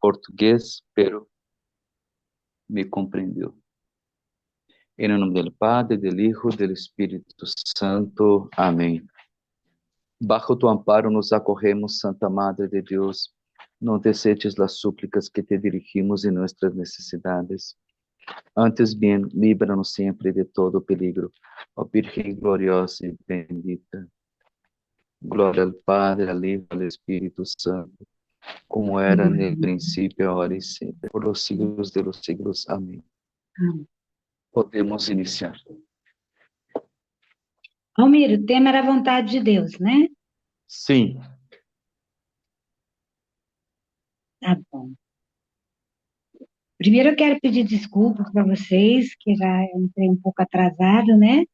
português, pero me compreendeu. Em nome do Padre, do Hijo, do Espírito Santo. Amém. Bajo tu amparo nos acorremos, Santa Madre de Deus. Não deseches as súplicas que te dirigimos em nossas necessidades. Antes bem, líbranos sempre de todo peligro. Ó Virgem gloriosa e bendita. Glória ao Padre, ao Hijo, ao Espírito Santo, como era no princípio, agora e sempre, por os siglos de los siglos. Amém. Podemos iniciar. Almir, o tema era a vontade de Deus, né? Sim. Tá bom. Primeiro eu quero pedir desculpas para vocês, que já entrei um pouco atrasado, né? Mas,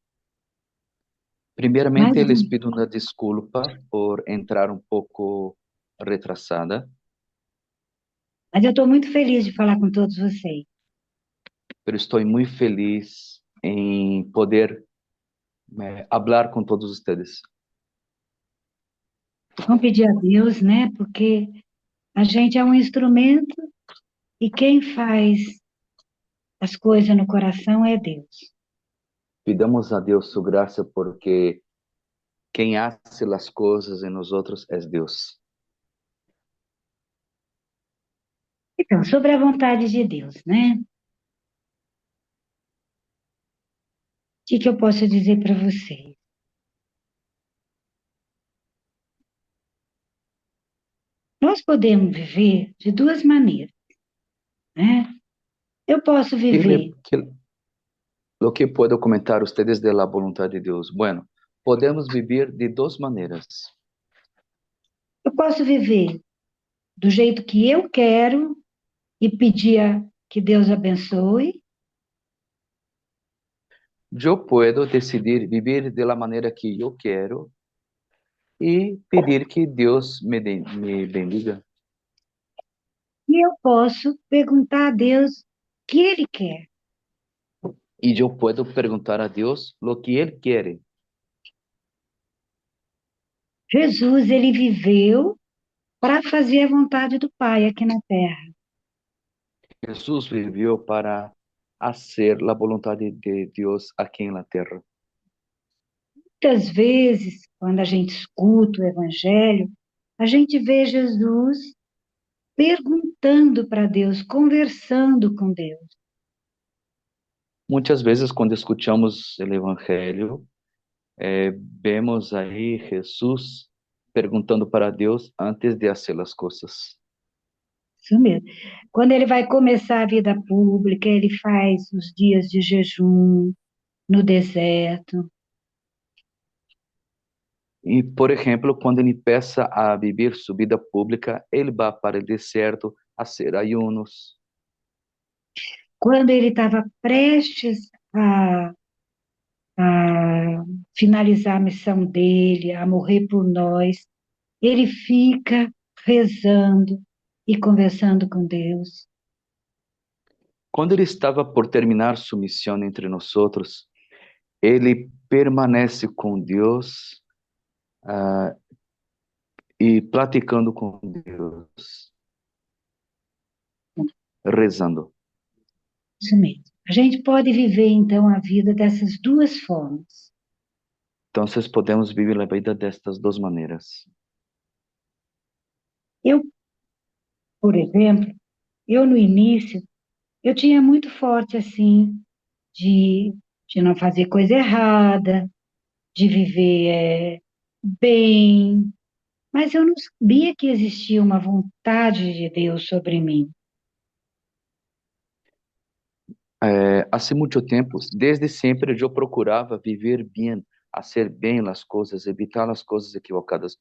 Primeiramente, eles pido uma desculpa por entrar um pouco retrasada, mas eu estou muito feliz de falar com todos vocês. pero estou muito feliz em poder falar com todos vocês. Vamos pedir a Deus, né? Porque a gente é um instrumento e quem faz as coisas no coração é Deus. Pidamos a Deus sua graça, porque quem hace as coisas em nós outros é Deus. Então, sobre a vontade de Deus, né? O que eu posso dizer para vocês? Nós podemos viver de duas maneiras, né? Eu posso viver, Lo que puedo comentar ustedes de la voluntad de Dios? Bueno, podemos vivir de duas maneiras. eu posso viver do jeito que eu quero e pedir que Deus abençoe, Eu puedo decidir vivir de la maneira que eu quero e pedir que Deus me bendiga. e eu posso perguntar a Deus o que Ele quer. E eu puedo perguntar a Deus lo que Ele quer. Jesus, ele viveu para fazer a vontade do Pai aqui na terra. Jesus viveu para fazer a vontade de Deus aqui na terra. Muitas vezes, quando a gente escuta o Evangelho, a gente vê Jesus perguntando para Deus, conversando com Deus. Muitas vezes, quando escutamos o Evangelho, vemos aí Jesus perguntando para Deus antes de fazer as coisas. Isso mesmo. Quando ele vai começar a vida pública, ele faz os dias de jejum no deserto. E, por exemplo, quando ele peça a viver sua vida pública, ele vai para o deserto a ser ayunos. Quando ele estava prestes a finalizar a missão dele, a morrer por nós, ele fica rezando e conversando com Deus. Quando ele estava por terminar sua missão entre nós outros, ele permanece com Deus e platicando com Deus, rezando. Isso mesmo. A gente pode viver, então, a vida dessas duas formas. Então, podemos viver a vida destas duas maneiras. Eu, por exemplo, eu no início, eu tinha muito forte, assim, de, de não fazer coisa errada, de viver bem, mas eu não sabia que existia uma vontade de Deus sobre mim. Há muito tempo, desde sempre, eu procurava viver bem, fazer bem as coisas, evitar as coisas equivocadas.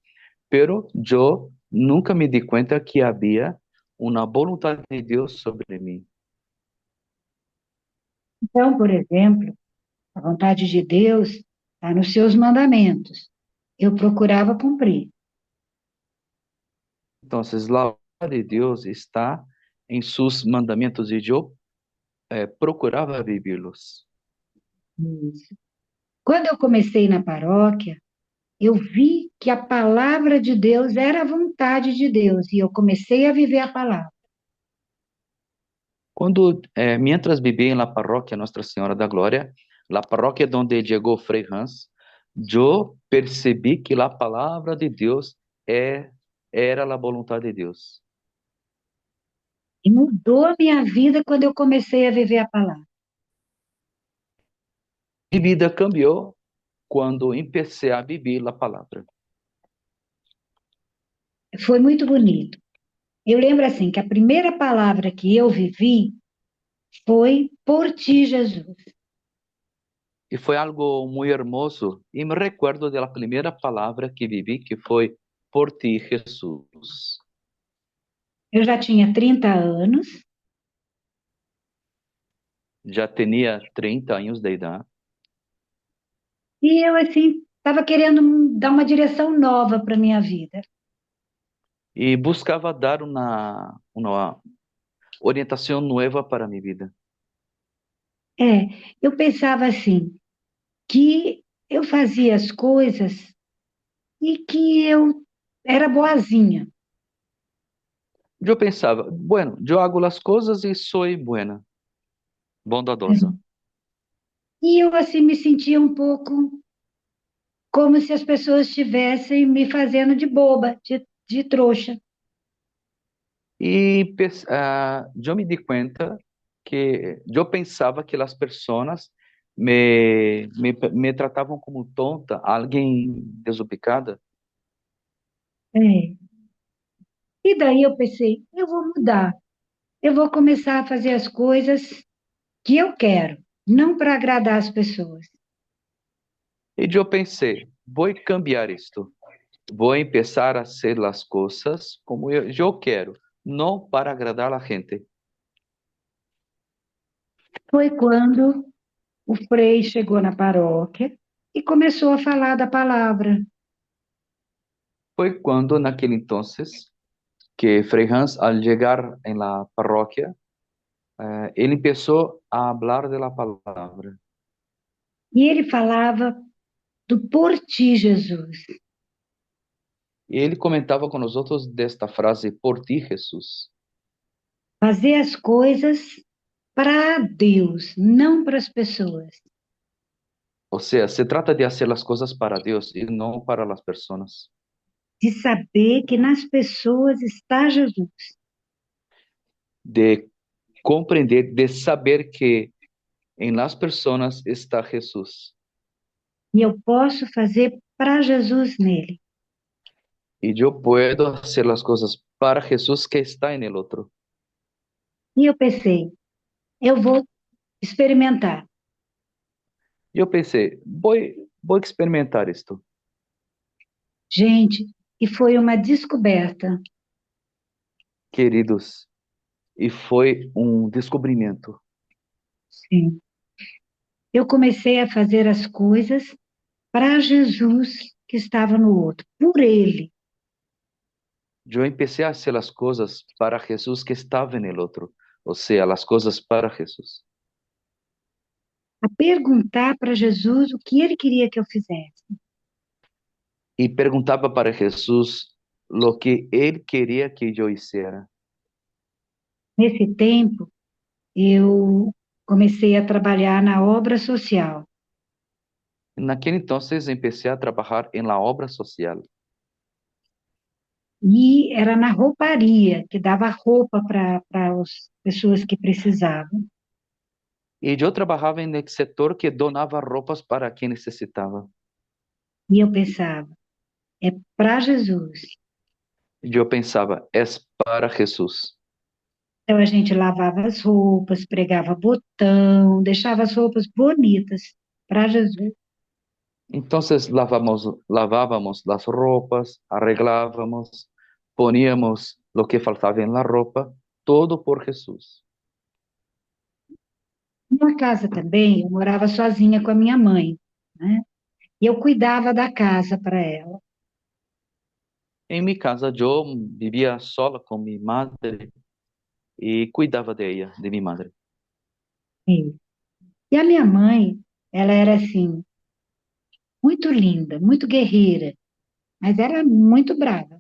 Pero eu nunca me di cuenta que havia uma vontade de Deus sobre mim. Então, por exemplo, a vontade de Deus está nos seus mandamentos. Eu procurava cumprir. Então, a vontade de Deus está em seus mandamentos e eu procurava vivê-los. Isso. Quando eu comecei na paróquia, eu vi que a palavra de Deus era a vontade de Deus e eu comecei a viver a palavra. Mientras vivía en la parroquia Nuestra Señora da Glória, la parroquia donde llegó Frei Hans, yo percebi que la palabra de Dios era la voluntad de Dios. E mudou a minha vida quando eu comecei a viver a palavra. Mi vida cambió cuando empecé a vivir la palabra. Foi muito bonito. Eu lembro assim que a primeira palavra que eu vivi foi por ti, Jesus. Y fue algo muy hermoso. Y me recuerdo de la primera palabra que viví, que fue por ti, Jesús. Eu já tinha 30 anos Já tinha 30 anos de idade e eu, assim, estava querendo dar uma direção nova para minha vida. e buscava dar uma orientação nova para minha vida. É, eu pensava assim, que eu fazia as coisas e que eu era boazinha. Eu pensava, bueno, eu hago as coisas e sou buena, bondadosa. E eu, assim, me sentia um pouco como se as pessoas estivessem me fazendo de boba, de trouxa. E eu me di conta que eu pensava que as pessoas me tratavam como tonta, alguém desubicada. É. E daí eu pensei, eu vou mudar. Eu vou começar a fazer as coisas que eu quero, não para agradar as pessoas. E eu pensei, vou cambiar isto. Vou começar a fazer as coisas como eu quero, não para agradar a gente. Foi quando o Frei chegou na paróquia e começou a falar da palavra. Foi quando, naquele entonces, que Frei Hans, al llegar en la parroquia, ele empezó a hablar de la palabra. E ele falava do por ti, Jesus. E ele comentava com nós outros desta frase, por ti, Jesus. Fazer as coisas para Deus, não para as pessoas. Ou seja, se trata de fazer as coisas para Deus e não para as pessoas. De saber que nas pessoas está Jesus. De compreender, de saber que em las pessoas está Jesus. E eu posso fazer para Jesus nele. E eu posso fazer as coisas para Jesus que está em el outro. E eu pensei, eu vou experimentar. E eu pensei, vou experimentar isto. Gente, e foi uma descoberta. Queridos, e foi um descobrimento. Sim. Eu comecei a fazer as coisas para Jesus que estava no outro, por ele. Eu empecé a fazer as coisas para Jesus que estava en el outro, ou seja, as coisas para Jesus. A perguntar para Jesus o que ele queria que eu fizesse. E perguntava para Jesus lo que ele queria que eu hiciera. Nesse tempo, eu comecei a trabalhar na obra social. Naquele entonces empecé a trabalhar em la obra social. E era na rouparia, que dava roupa para as pessoas que precisavam. E eu trabalhava em setor que donava roupas para quem necessitava. E eu pensava, é para Jesus. E eu pensava, é para Jesus. Então a gente lavava as roupas, pregava botão, deixava as roupas bonitas para Jesus. Entonces lavávamos las ropas, arreglávamos, poníamos lo que faltaba en la ropa, todo por Jesús. Numa casa também, eu morava sozinha com a minha mãe, né? E eu cuidava da casa para ela. En mi casa yo vivía sola con mi madre y cuidaba de ella, de mi madre. E e a minha mãe, ela era assim, muito linda, muito guerreira, mas era muito brava.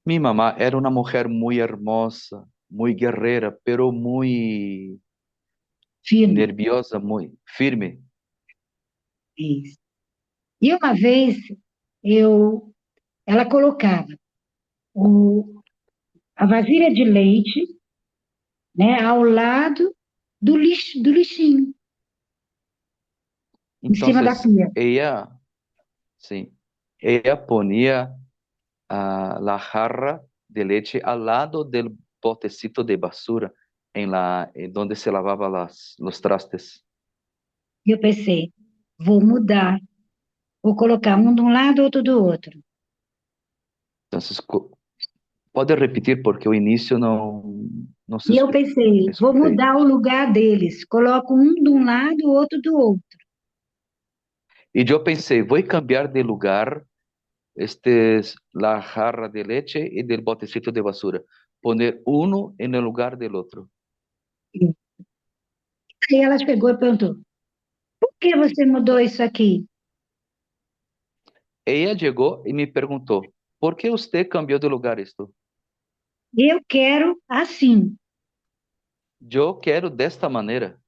Mi mamá era una mujer muy hermosa, muy guerrera, pero muy firme. nerviosa, muy firme. Isso. E uma vez ela colocava a vasilha de leite, né, ao lado do lixinho, em cima da Entonces, pia. sí, ella ponía la jarra de leche al lado del botecito de basura en donde se lavaba los trastes. E eu pensei, vou mudar, vou colocar um de um lado, outro do outro. Entonces, pode repetir porque o início não se E eu pensei, vou escutei. mudar o lugar deles, coloco um de um lado, o outro do outro. E eu pensei, vou cambiar de lugar la jarra de leche e del botecito de basura. Poner uno en el lugar del otro. Aí ela chegou e perguntou, por que você mudou isso aqui? Ella llegó y me preguntó, ¿por qué usted cambió de lugar esto? Eu quero assim. Yo quiero de esta manera.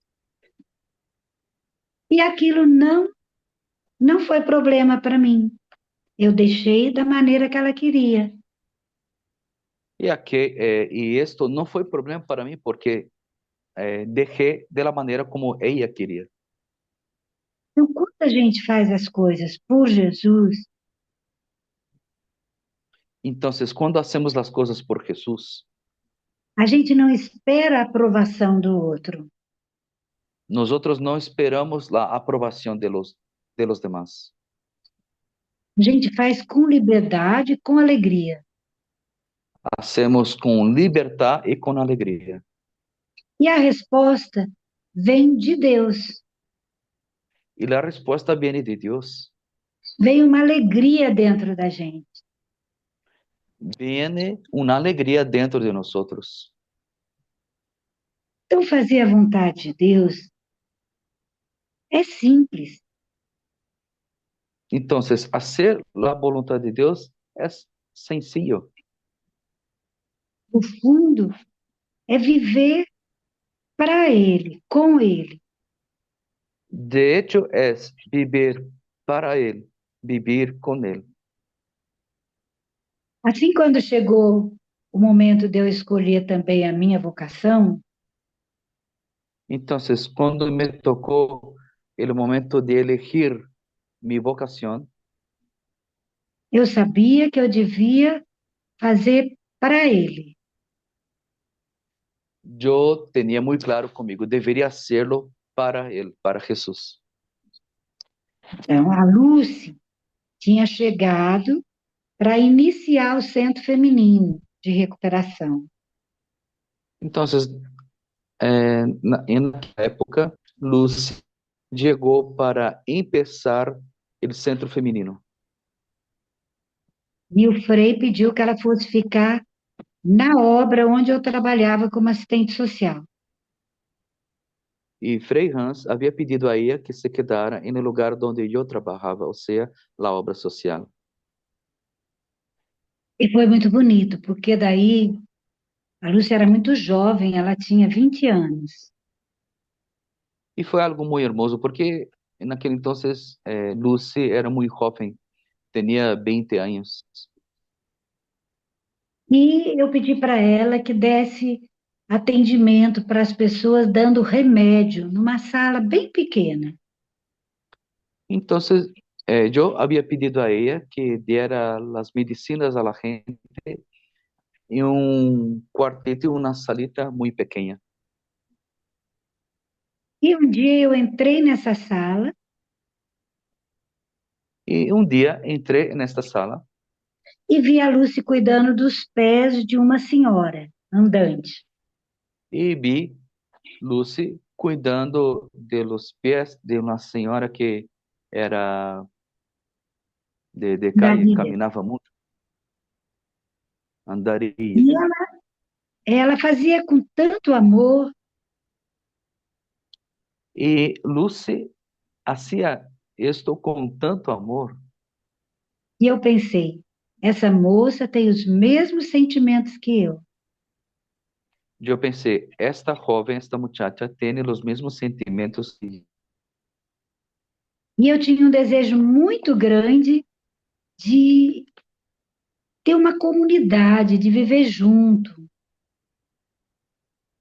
E aquilo não foi problema para mim. Eu deixei da maneira que ela queria. Y esto no fue problema para mí porque dejé de la manera como ella quería. Então, quando a gente faz as coisas por Jesus, Entonces, cuando hacemos las cosas por Jesús, a gente não espera a aprovação do outro. nosotros no esperamos la aprobación de los demás. A gente faz com liberdade, com alegria. Hacemos con libertad y con alegría. E a resposta vem de Deus. Y la respuesta viene de Dios. Vem uma alegria dentro da gente. Viene una alegría dentro de nosotros. Então, fazer a vontade de Deus é simples. Entonces, hacer la voluntad de Dios es sencillo. O fundo é viver para Ele, com Ele. De hecho, es vivir para Él, vivir con Él. Assim, quando chegou o momento de eu escolher também a minha vocação, Entonces, cuando me tocó el momento de elegir mi vocación, eu sabia que eu devia fazer para Ele. yo tenía muy claro conmigo, debería hacerlo para Él, para Jesús. Então, a Lúcia tinha chegado para iniciar o Centro Feminino de Recuperação. Entonces, en aquella época, Luz llegó para empezar el centro femenino. E o Frei pediu que ela fosse ficar na obra onde eu trabalhava como assistente social. Y Frei Hans había pedido a ella que se quedara en el lugar donde yo trabajaba, o sea, la obra social. E foi muito bonito, porque daí a Lúcia era muito jovem, ela tinha 20 anos. Y fue algo muy hermoso porque en aquel entonces Lucy era muy joven, tenía 20 años. E eu pedi para ela que desse atendimento para as pessoas dando remédio numa sala bem pequena. Entonces, yo había pedido a ella que diera las medicinas a la gente en un cuartito, una salita muy pequeña. E um dia eu entrei nessa sala Y un día entré en esta sala e vi a Lúcia cuidando dos pés de uma senhora andante. y vi Lucy cuidando de los pies de una señora que era de calle, Daria. caminaba mucho, E andaría. ela fazia com tanto amor, Y Lucy hacía esto con tanto amor. e eu pensei, essa moça tem os mesmos sentimentos que eu. eu pensei, esta jovem, esta muchacha, tem os mesmos sentimentos que... E eu tinha um desejo muito grande de ter uma comunidade, de viver junto,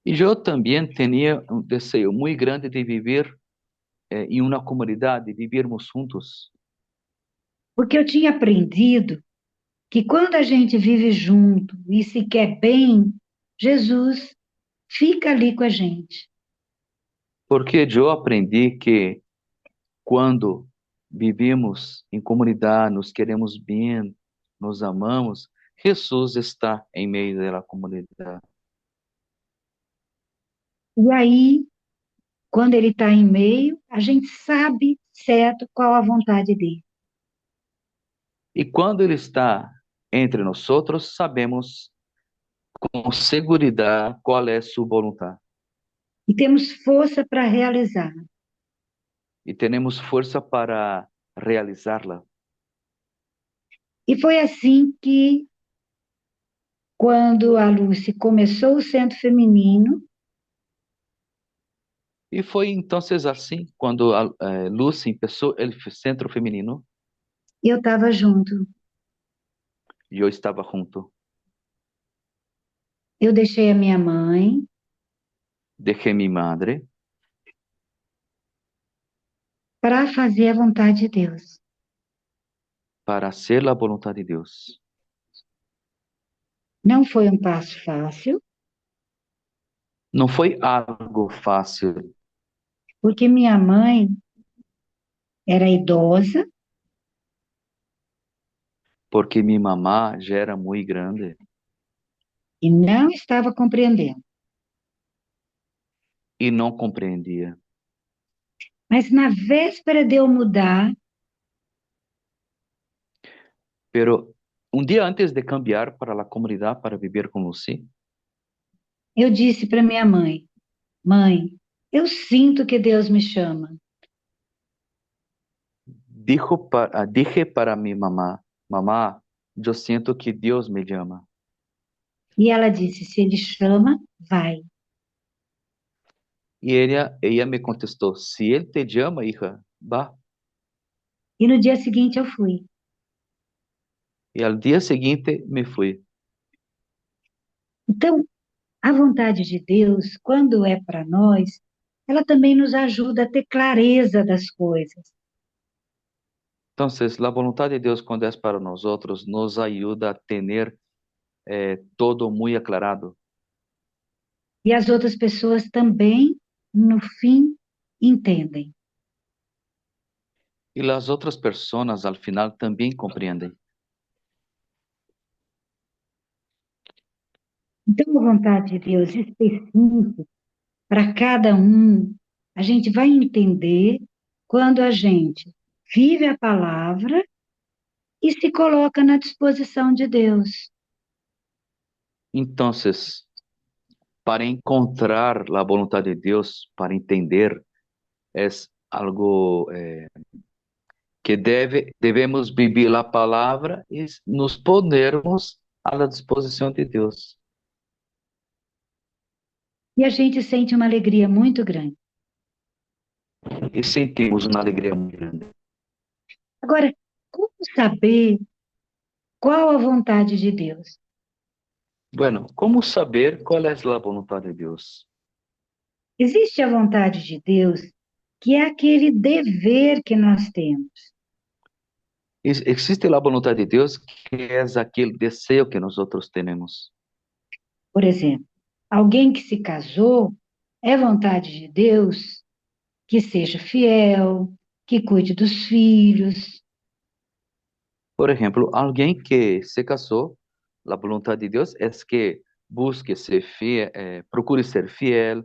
E eu também tinha um desejo muito grande de viver em uma comunidade, vivermos juntos. porque eu tinha aprendido que quando a gente vive junto e se quer bem, Jesus fica ali com a gente. Porque eu aprendi que quando vivemos em comunidade, nos queremos bem, nos amamos, Jesus está em meio da comunidade. E aí, quando ele está em meio, a gente sabe certo qual a vontade dele. E quando Ele está entre nós outros, sabemos com segurança qual é sua vontade. E temos força para realizar. E temos força para realizá-la. E foi assim que, quando a Lúcia começou o centro feminino, E foi então assim, quando a Lucy começou o centro feminino, eu estava junto. e eu estava junto. Eu deixei a minha mãe Deixei minha madre para fazer a vontade de Deus. para ser a vontade de Deus. Não foi um passo fácil, Não foi algo fácil, porque minha mãe era idosa porque minha mamá já era muito grande e não estava compreendendo. e não compreendia. Mas na véspera de eu mudar, Pero dia antes de cambiar para a comunidade para viver com Lucy, eu disse para minha mãe: Mãe, eu sinto que Deus me chama. dije para minha mamá, mamá, eu sinto que Deus me chama. E ela disse: Se ele chama, vai. E ela me contestou, se ele te chama, hija, vá. E no dia seguinte eu fui. E ao dia seguinte me fui. Então, a vontade de Deus, quando é para nós, ela também nos ajuda a ter clareza das coisas. Então, a vontade de Deus, quando é para nós outros, nos ajuda a ter todo muito aclarado. E as outras pessoas também, no fim, entendem. E as outras pessoas, ao final, também compreendem. Então, a vontade de Deus específica para cada um, a gente vai entender quando a gente vive a palavra e se coloca na disposição de Deus. Então, para encontrar a vontade de Deus, para entender, é algo que devemos viver a palavra e nos ponermos à disposição de Deus. E a gente sente uma alegria muito grande. E sentimos uma alegria muito grande. Agora, como saber qual a vontade de Deus? Bueno, como saber qual é a vontade de Deus? Existe a vontade de Deus, que é aquele dever que nós temos. Existe a vontade de Deus, que é aquele desejo que nós outros temos. Por exemplo, alguém que se casou, é vontade de Deus que seja fiel, que cuide dos filhos. Por exemplo, alguém que se casou, a vontade de Deus é que busque ser fiel, procure ser fiel,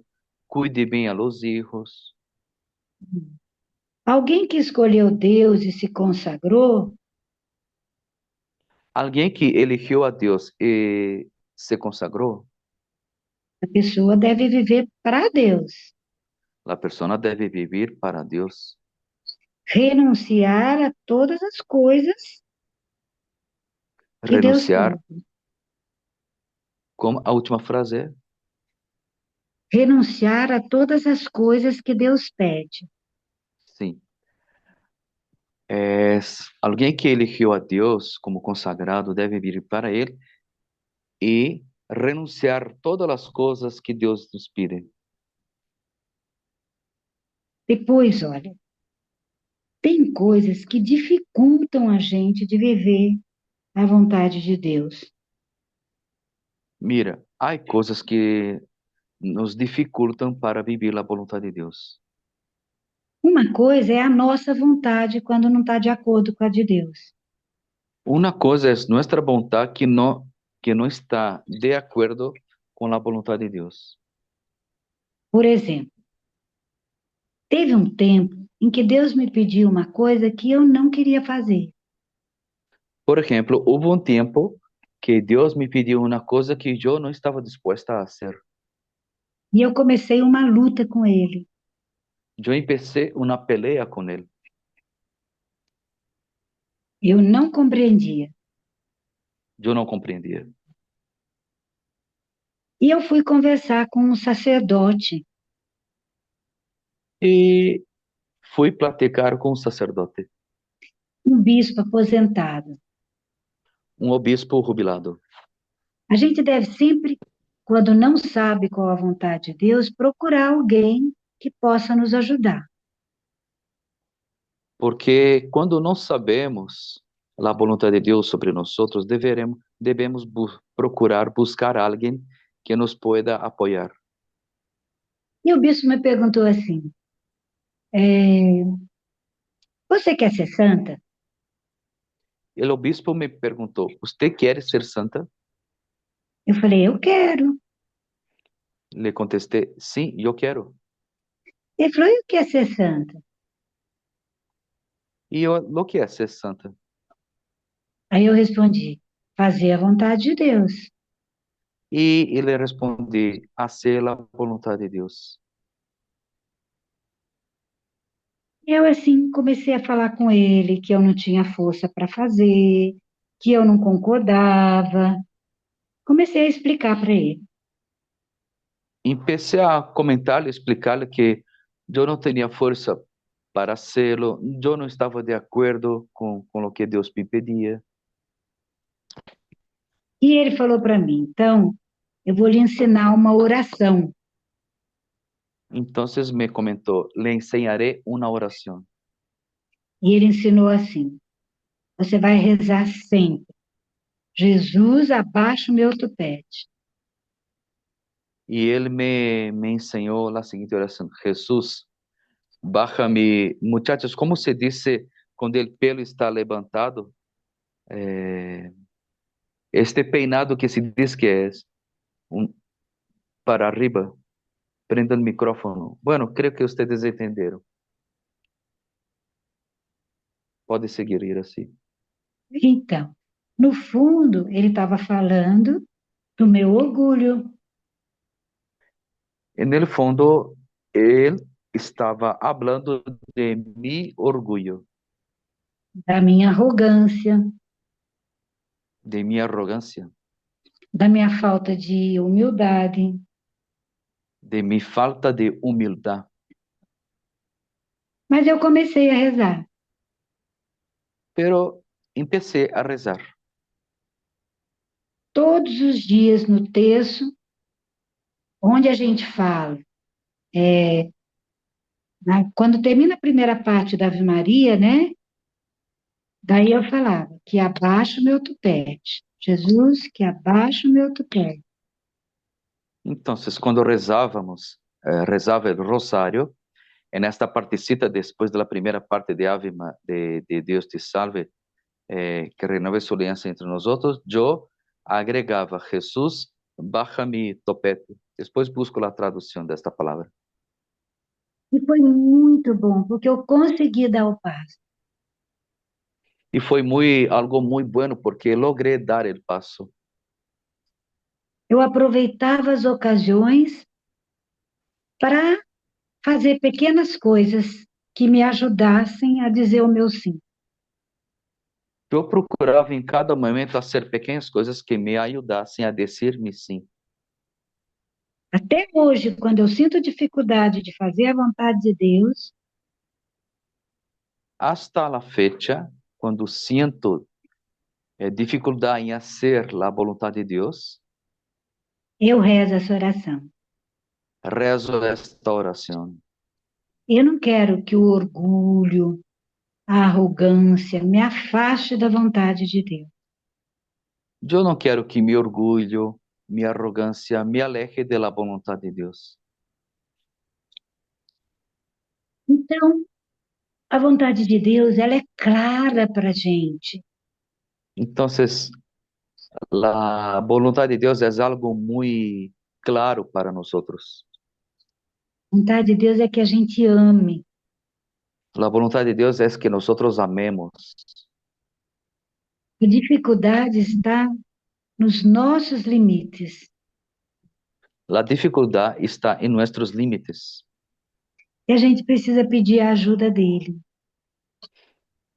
cuide bem a los hijos. Alguém que escolheu Deus e se consagrou, Alguém que elegeu a Deus e se consagrou, a pessoa deve viver para Deus, a pessoa deve viver para Deus, renunciar a todas as coisas que Deus renunciar, quer. como a última frase é, renunciar a todas as coisas que Deus pede. Sim. É, alguém que elegeu a Deus como consagrado deve vir para Ele e renunciar todas as coisas que Deus nos pede. Depois, olha, tem coisas que dificultam a gente de viver a vontade de Deus. Mira, há coisas que nos dificultam para viver a vontade de Deus. Uma coisa é a nossa vontade quando não está de acordo com a de Deus. Uma coisa é nossa vontade que não está de acordo com a vontade de Deus. Por exemplo, teve um tempo em que Deus me pediu uma coisa que eu não queria fazer. Por exemplo, houve um tempo que Deus me pediu uma coisa que eu não estava disposta a fazer. E eu comecei uma luta com ele. Eu empecé uma peleia com ele. Eu não compreendia. Eu não compreendia. E eu fui conversar com um sacerdote, E fui platicar com um sacerdote, um bispo aposentado. um obispo jubilado. A gente deve sempre, quando não sabe qual a vontade de Deus, procurar alguém que possa nos ajudar. Porque quando não sabemos a vontade de Deus sobre nós, devemos procurar buscar alguém que nos pueda apoiar. E o bispo me perguntou assim: é, você quer ser santa? O obispo me perguntou: "Você quer ser santa?" Eu falei: eu quero. Le contestei: "Sim, eu quero." Ele falou: e o que é ser santa? E eu, o que é ser santa? Aí eu respondi: fazer a vontade de Deus. E ele responde: "Hacer a vontade de Deus." Eu, assim, comecei a falar com ele que eu não tinha força para fazer, que eu não concordava. Comecei a explicar para ele. Empecé a comentar-lhe, explicar-lhe que eu não tinha força para hacerlo, eu não estava de acordo com o que Deus me pedia. E ele falou para mim: então, eu vou lhe ensinar uma oração. Então me comentou: "Le enseñaré uma oração." E ele ensinou assim: você vai rezar sempre. Jesus, abaixa o meu tupete. E ele me ensinou a seguinte oração: "Jesus, baja-me." Muchachos, como se diz quando o pelo está levantado? Este peinado que se diz que é um, para arriba. Prenda o micrófono. Bueno, creio que vocês entenderam. Pode seguir ir assim. Então, no fundo, ele estava falando do meu orgulho, E no fundo, ele estava falando de mi orgulho, da minha arrogância, de minha arrogância, da minha falta de humildade. de mi falta de humildade. Mas eu comecei a rezar. Pero empecé a rezar. Todos os dias no terço, onde a gente fala, quando termina a primeira parte da Ave Maria, né? Daí eu falava que abaixa o meu tupete. Jesus, que abaixa o meu tupete. Então, quando rezávamos, rezava o rosário, e nesta partecita, depois da primeira parte de de Deus te salve, que renove sua aliança entre nós outros, eu agregava: Jesus, baja mi topete. Depois busco a tradução desta palavra. E foi muito bom, porque eu consegui dar o passo. E foi algo muito bueno, porque logrei dar o passo. Eu aproveitava as ocasiões para fazer pequenas coisas que me ajudassem a dizer o meu sim. Eu procurava em cada momento fazer pequenas coisas que me ajudassem a dizer-me sim. Até hoje, quando eu sinto dificuldade de fazer a vontade de Deus, Hasta la fecha, quando sinto dificuldade em fazer a vontade de Deus, eu rezo essa oração. rezo esta oração. Eu não quero que o orgulho, a arrogância me afaste da vontade de Deus. Eu não quero que meu orgulho, minha arrogância me aleje da vontade de Deus. Então, a vontade de Deus, ela é clara para a gente. Então, a vontade de Deus é algo muito claro para nós. A vontade de Deus é que a gente ame. A vontade de Deus é que nós amemos. A dificuldade está nos nossos limites. A dificuldade está em nossos limites. E a gente precisa pedir a ajuda dele.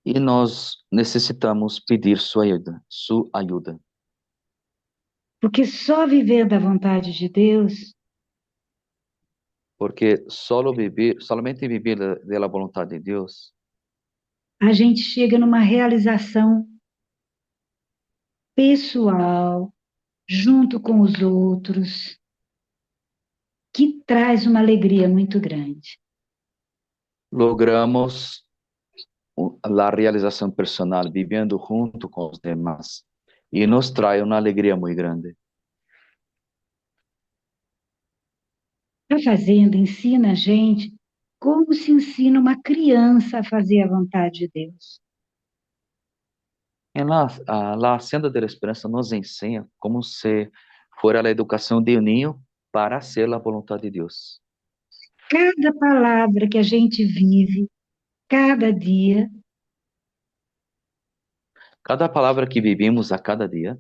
E nós necessitamos pedir sua ajuda, sua ajuda. Porque só vivendo a vontade de Deus, Porque somente viver da vontade de Deus, a gente chega numa realização pessoal, junto com os outros, que traz uma alegria muito grande. logramos a realização personal vivendo junto com os demais e nos traz uma alegria muito grande. A Fazenda ensina a gente como se ensina uma criança a fazer a vontade de Deus. La Senda de la Esperança nos ensina como se fora a educação de um ninho para ser a vontade de Deus. Cada palavra que a gente vive, cada dia, Cada palavra que vivimos a cada dia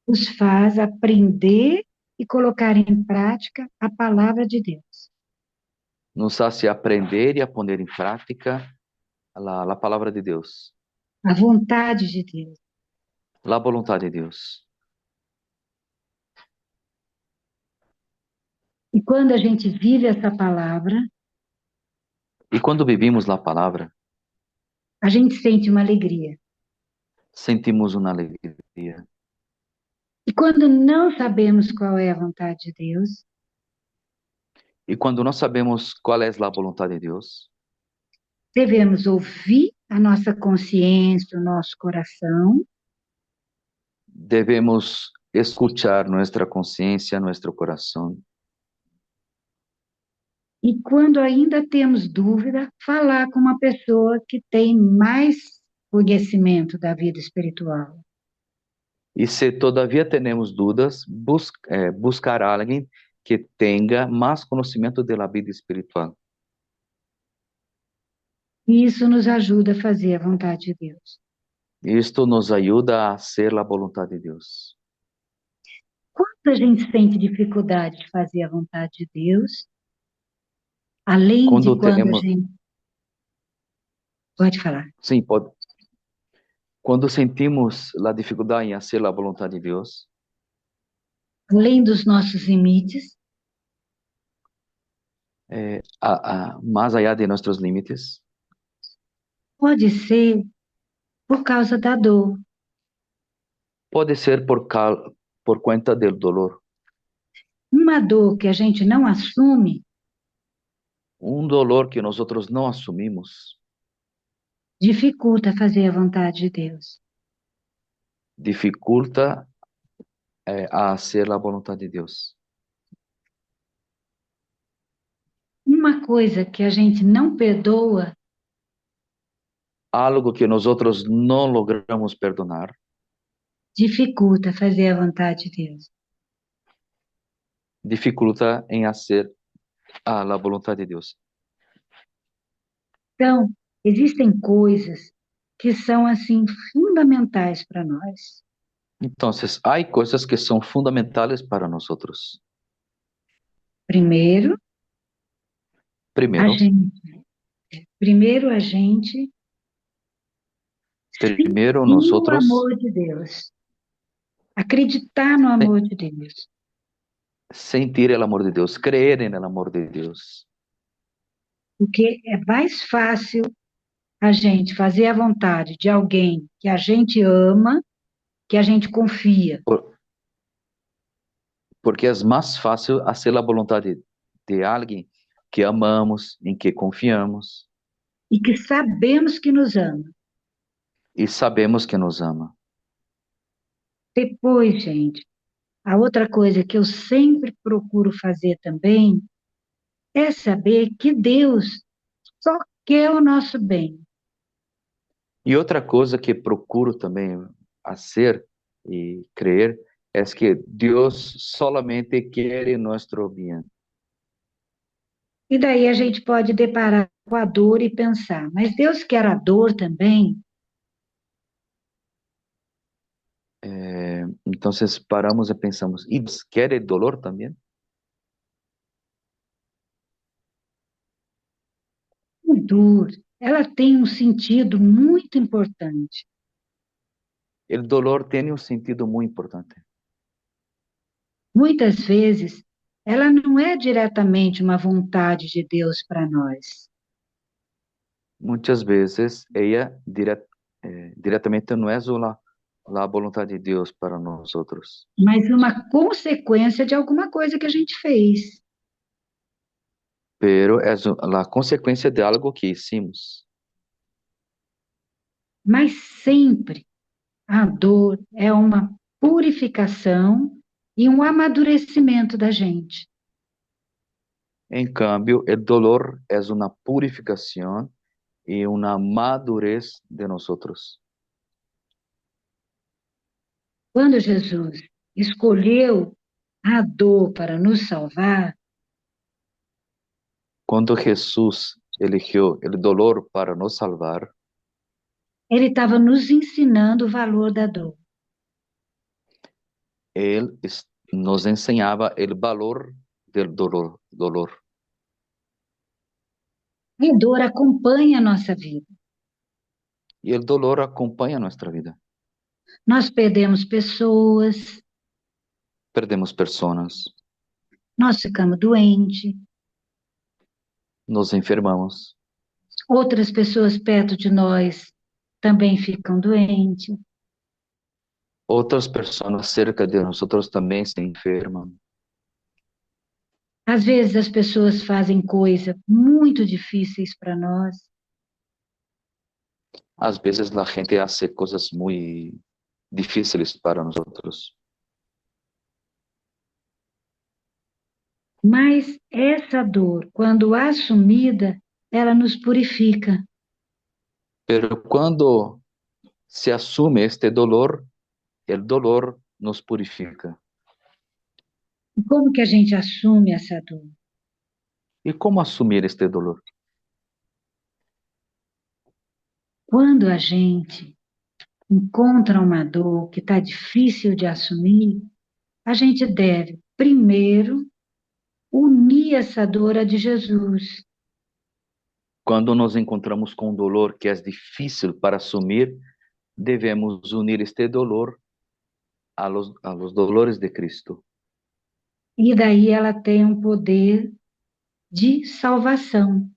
nos faz aprender e colocar em prática a palavra de Deus. nos hace aprender e a poner em prática a palavra de Deus, A vontade de Deus. a vontade de Deus. E quando a gente vive essa palavra, E quando vivimos a palavra, a gente sente uma alegria. sentimos uma alegria. E quando não sabemos qual é a vontade de Deus, E quando nós sabemos qual é a vontade de Deus, devemos ouvir a nossa consciência, o nosso coração, devemos escuchar nossa consciência, nosso coração. e quando ainda temos dúvida, falar com uma pessoa que tem mais conhecimento da vida espiritual. E se todavia temos dúvidas, buscar alguém que tenha mais conhecimento da vida espiritual. E isso nos ajuda a fazer a vontade de Deus. Isto nos ajuda a ser a vontade de Deus. Quando a gente sente dificuldade de fazer a vontade de Deus, além de Quando quando a temos, gente. Pode falar. sim, pode. Quando sentimos a dificuldade em fazer a vontade de Deus, Além dos nossos limites, mais allá de nossos limites, pode ser por causa da dor. pode ser por conta do dolor. Uma dor que a gente não assume Dolor que nós não assumimos, dificulta fazer a vontade de Deus. dificulta a ser a vontade de Deus. Uma coisa que a gente não perdoa Algo que nós não logramos perdonar, dificulta fazer a vontade de Deus. dificulta em fazer a vontade de Deus. Então, existem coisas que são assim fundamentais para nós. Então, há coisas que são fundamentais para nós. Primeiro, a Primeiro, gente, primeiro a gente primeiro sentir nós o amor de Deus, acreditar no amor de Deus. sentir el amor de Dios, creer en el amor de Dios. Porque é mais fácil a gente fazer a vontade de alguém que a gente ama, que a gente confia. Porque é mais fácil fazer a vontade de alguém que amamos, em que confiamos E que sabemos que nos ama. e sabemos que nos ama. Depois, gente, a outra coisa que eu sempre procuro fazer também é saber que Deus só quer o nosso bem. E outra coisa que procuro também fazer e crer é que Deus solamente quer nosso bem. E daí a gente pode deparar com a dor e pensar, mas Deus quer a dor também? Então, paramos e pensamos, e Deus quer o dolor também? A dor, ela tem um sentido muito importante. O dolor tem um sentido muito importante. Muitas vezes, ela não é diretamente uma vontade de Deus para nós, Muitas vezes, ela diretamente não é a vontade de Deus para nós outros, mas uma consequência de alguma coisa que a gente fez. pero é a consequência de algo que hicimos. Mas sempre a dor é uma purificação e um amadurecimento da gente. Em cambio, o dolor é uma purificação e uma madurez de nós outros. Quando Jesus escolheu a dor para nos salvar, Quando Jesus eligiu o dolor para nos salvar, ele estava nos ensinando o valor da dor. ele nos ensinava o valor do dolor. A dor acompanha a nossa vida. E o dolor acompanha nossa vida. Nós perdemos pessoas, Perdemos pessoas, nós ficamos doentes, nos enfermamos, outras pessoas perto de nós também ficam doentes. outras pessoas cerca de nós também se enfermam. Às vezes as pessoas fazem coisas muito difíceis para nós. Às vezes a gente faz coisas muito difíceis para nós. Mas essa dor, quando assumida, ela nos purifica. Pero quando se assume este dolor, o dolor nos purifica. E como que a gente assume essa dor? E como assumir este dolor? Quando a gente encontra uma dor que está difícil de assumir, a gente deve, primeiro, unir essa dor à de Jesus. Quando nos encontramos com um dolor que é difícil para assumir, devemos unir este dolor a los dolores de Cristo. E daí ela tem um poder de salvação.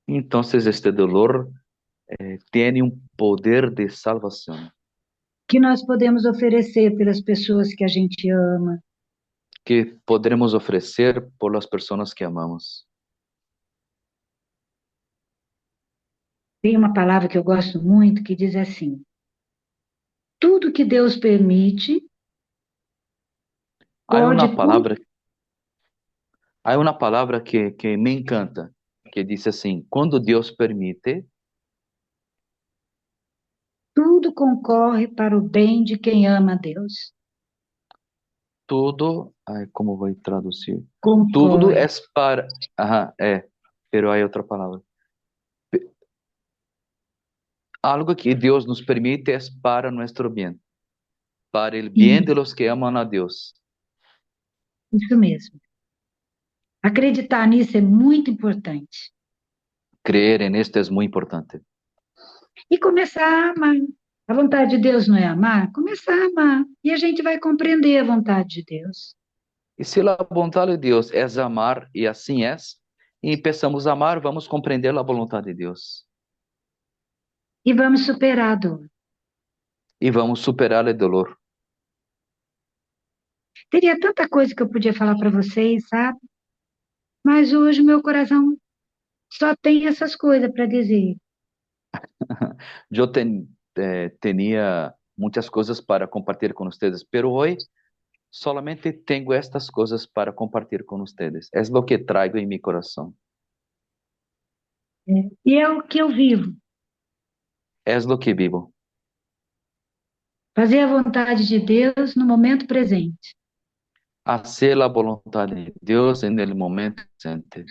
Então, este dolor tem um poder de salvação Que nós podemos oferecer pelas pessoas que a gente ama. que poderemos oferecer por as pessoas que amamos. Tem uma palavra que eu gosto muito que diz assim: tudo que Deus permite Há pode. uma palavra que me encanta, que diz assim: quando Deus permite, Tudo concorre para o bem de quem ama a Deus. tudo, ai, como vou traduzir? Tudo Concorre. é para, pero há outra palavra. Algo que Deus nos permite é para nosso bem, para o bem de los que amam a Deus. Isso mesmo. Acreditar nisso é muito importante. Creer en esto é muito importante. E começar a amar. A vontade de Deus não é amar? Começar a amar. E a gente vai compreender a vontade de Deus. E se a vontade de Deus é amar, e assim é, e empezamos a amar, vamos compreender a vontade de Deus. E vamos superar a dor. E vamos superar o dolor. Teria tanta coisa que eu podia falar para vocês, sabe? Mas hoje meu coração só tem essas coisas para dizer. Eu tinha muitas coisas para compartilhar com vocês, pero hoje solamente tenho estas coisas para compartilhar com vocês. É o que traigo em meu coração. E é o que eu vivo. É o que vivo. Fazer a vontade de Deus no momento presente. Hacer a vontade de Deus no momento presente.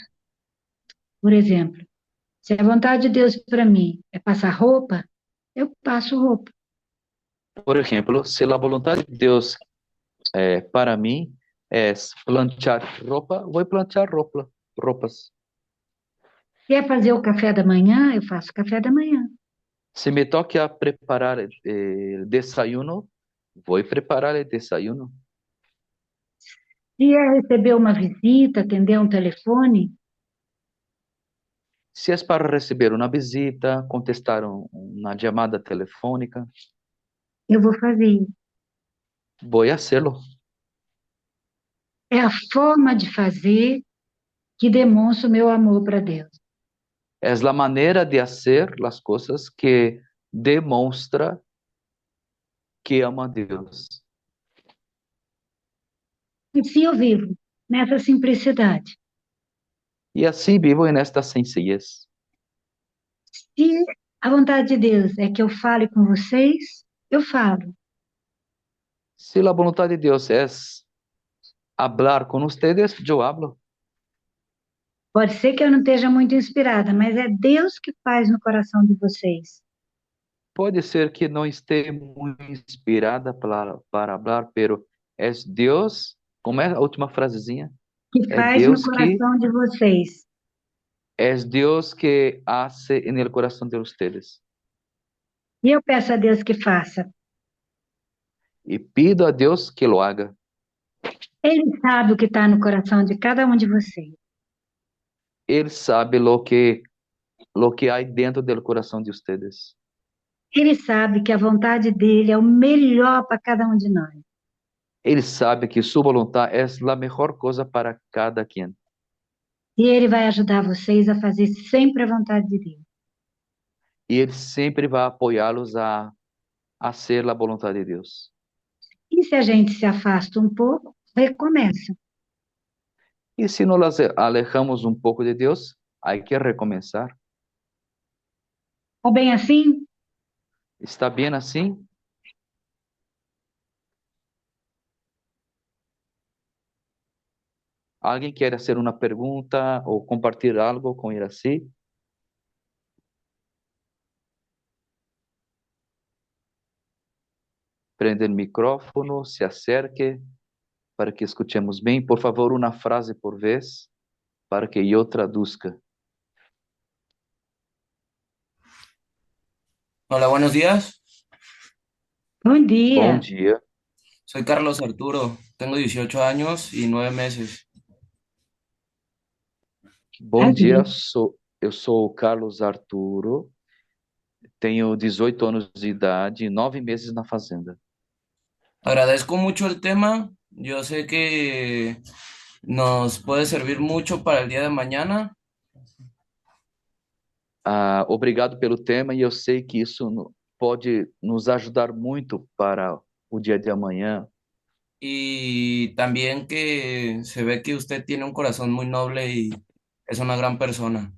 Por exemplo, se a vontade de Deus para mim é passar roupa, eu passo roupa. Por exemplo, se a vontade de Deus para mim é planchar roupa, vou planchar roupas. Se é fazer o café da manhã, eu faço café da manhã. Se me toque a preparar desayuno, vou preparar o desayuno. Se é receber uma visita, atender um telefone, Se é para receber uma visita, contestar uma chamada telefônica, eu vou fazer. vou fazê-lo. É a forma de fazer que demonstra o meu amor para Deus. É a maneira de fazer as coisas que demonstra que ama a Deus. E sim, eu vivo nessa simplicidade. E assim vivo nesta sencillez. Se a vontade de Deus é que eu fale com vocês, eu falo. Se a vontade de Deus é hablar com vocês, eu hablo. Pode ser que eu não esteja muito inspirada, mas é Deus que faz no coração de vocês. Pode ser que não esteja muito inspirada para falar, pero é Deus, como é a última frasezinha? Que É faz no Deus que coração de vocês. hace en el corazón de ustedes. E eu peço a Deus que faça. E pido a Deus que lo haga. Ele sabe o que está no coração de cada um de vocês. Ele sabe lo que há dentro do coração de ustedes. Ele sabe que a vontade dele é o melhor para cada um de nós. Ele sabe que sua vontade é a melhor coisa para cada quem. E ele vai ajudar vocês a fazer sempre a vontade de Deus. E ele sempre vai apoiá-los a ser a vontade de Deus. E se a gente se afasta um pouco, recomeça. E se nos alejamos um pouco de Deus, há que recomeçar. Ou bem assim? Está bem assim? Alguém quer fazer uma pergunta ou compartilhar algo com Iraci? Prende o micrófono, se acerque para que escutemos bem. Por favor, uma frase por vez para que eu traduzca. Hola, buenos días. Bom Bom dia. dia. Soy Carlos Arturo. Tengo 18 años y 9 meses. Bom dia. Eu sou o Carlos Arturo. Tenho 18 anos de idade e 9 meses na fazenda. Agradezco mucho el tema. Yo sé que nos puede servir mucho para el día de mañana. Obrigado pelo tema e eu sei que isso pode nos ajudar muito para o dia de amanhã. Y también que se ve que usted tiene un corazón muy noble y es una gran persona.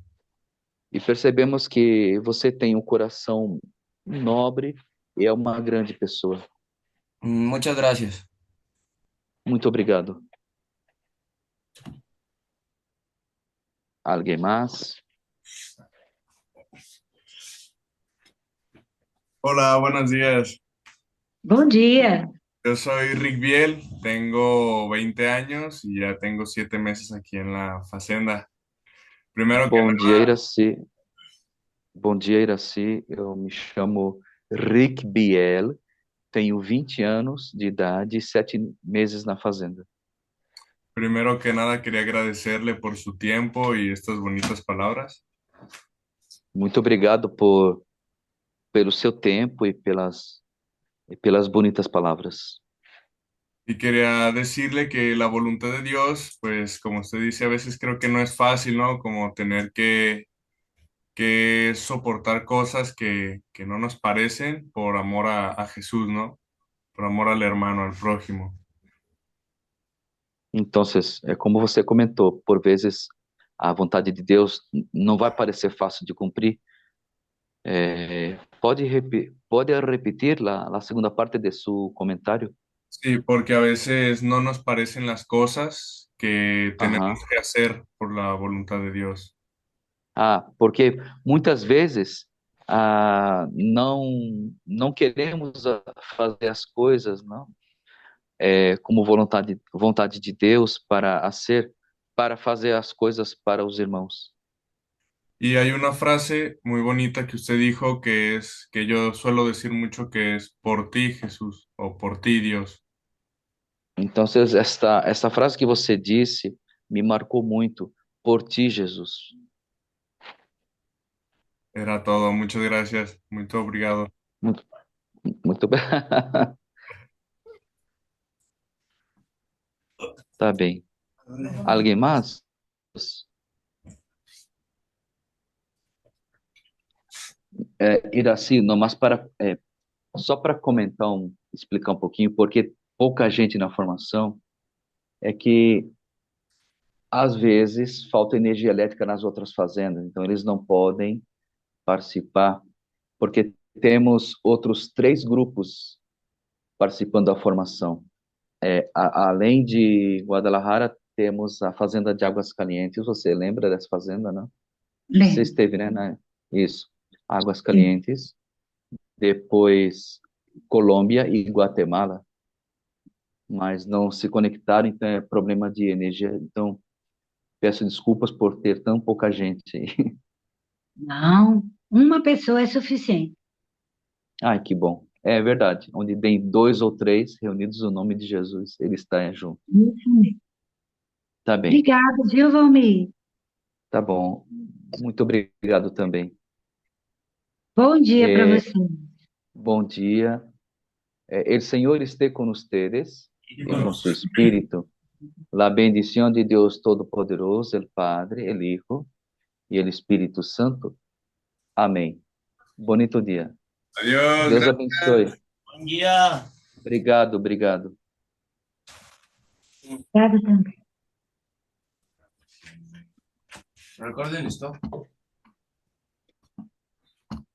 E percebemos que você tem um coração nobre e é uma grande pessoa. Muchas gracias. Muito obrigado. Alguém mais? Hola, buenos días. Bom dia. Yo soy Rick Biel, tengo 20 años y ya tengo 7 meses aquí en la fazenda. Primero que Bom dia, nada, Iraci. Bom dia, Iraci. Eu me chamo Rick Biel, tenho 20 anos de idade e 7 meses na fazenda. Primero que nada, quería agradecerle por su tiempo y estas bonitas palabras. Muito obrigado pelo seu tempo e pelas bonitas palavras. Y quería decirle que la voluntad de Dios, pues como usted dice, a veces creo que no es fácil, ¿no? Como tener que soportar cosas que no nos parecen por amor a Jesús, ¿no? Por amor al hermano, al prójimo. Então, é como você comentou, por vezes a vontade de Deus não vai parecer fácil de cumprir. Pode repetir a segunda parte de seu comentário? Sí, porque a veces no nos parecen las cosas que tenemos Aham. que hacer por la voluntad de Dios. Porque muitas vezes não queremos fazer as coisas, não, como vontade de Deus para fazer as coisas para os irmãos. Y hay una frase muy bonita que usted dijo que es, que yo suelo decir mucho que es por ti, Jesús, o por ti, Dios. Então, esta frase que você disse me marcou muito. Por ti, Jesus. Era todo. Muchas gracias. Muy obrigado. Muito, muito bem. Tá bem. Alguém mais? Iraci, não, mas só para comentar, explicar um pouquinho, porque pouca gente na formação, é que às vezes falta energia elétrica nas outras fazendas, então eles não podem participar, porque temos outros 3 grupos participando da formação. Além de Guadalajara, temos a Fazenda de Águas Calientes. Você lembra dessa fazenda, não? Você Lembro. esteve, né? Isso. Águas Sim. Calientes. Depois, Colômbia e Guatemala. Mas não se conectaram, então é problema de energia. Então, peço desculpas por ter tão pouca gente aí. Não, uma pessoa é suficiente. Ai, que bom. É verdade. Onde tem 2 ou 3 reunidos no nome de Jesus, ele está junto. Isso mesmo. Tá bem. Obrigada, viu, Valmir? Tá bom. Muito obrigado também. Bom dia para É, você. bom dia. El Señor esté con ustedes y con su espíritu. La bendición de Dios Todopoderoso, el Padre, el Hijo y el Espíritu Santo. Amém. Bonito dia. Adiós. Deus Gracias. abençoe. Buen día. Obrigado, obrigado. Obrigada também. Recuerden esto.